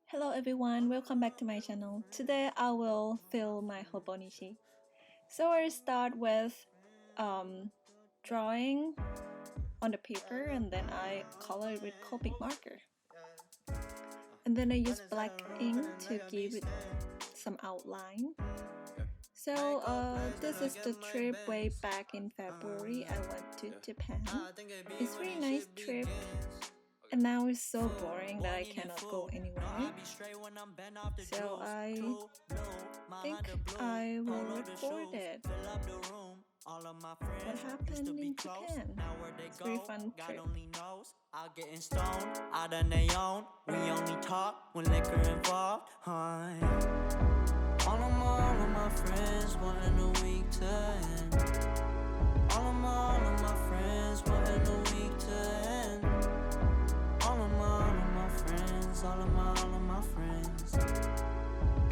Hello everyone, welcome back to my channel. Today I will fill my Hobonichi. So I start with drawing on the paper and then I color it with Copic marker. And then I use black ink to give it some outline. So this is the trip way back in February. I went to Japan. It's a really nice trip. And now it's so boring that I cannot go anywhere. So I think I will record it. What happened in Japan? It's a very fun trip. Out getting stoned, out on their own. We only talk when liquor involved. All of my friends wanting a week to end. All of my friends wanting a week to end. All of my friends, all of my friends.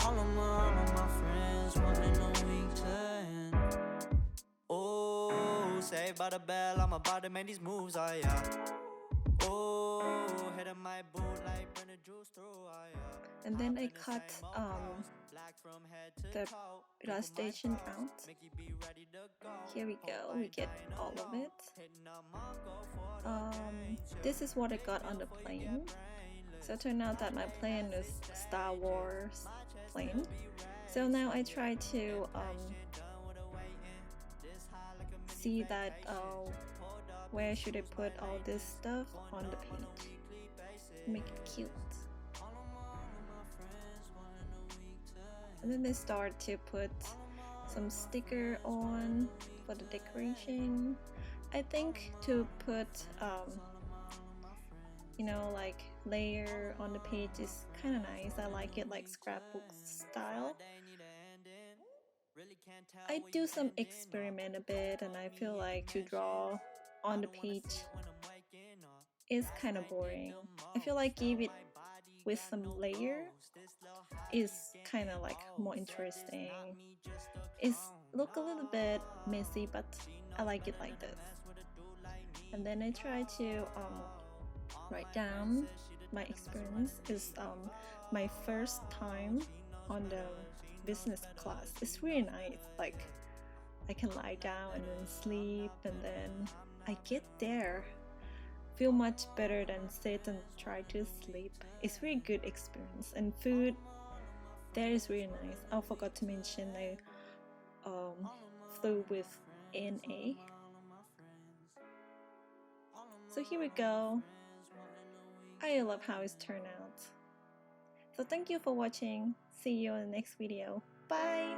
All of my friends wanting a week to end. Oh, saved by the bell, I'm about to make these moves, oh yeah. Oh, hit my boot like burn the juice through, oh yeah. And then I cut the illustration out. Here we go, we get all of it. This is what I got on the plane. So it turned out that my plane is Star Wars plane. So now I try to see that where should I put all this stuff on the page, make it cute. And then I start to put some sticker on for the decoration. I think to put you know, like layer on the page is kind of nice. I like it like scrapbook style. I do some experiment a bit and I feel like to draw on the page is kind of boring. I feel like give it with some layer is kind of like more interesting. It's look a little bit messy, but I like it like this. And then I try to write down my experience. Is my first time on the business class. It's really nice. Like I can lie down and then sleep, and then I get there feel much better than sit and try to sleep. It's really good experience, and food there is really nice. I forgot to mention I flew with NA. So here we go. I love how it's turned out. So thank you for watching. See you in the next video. Bye!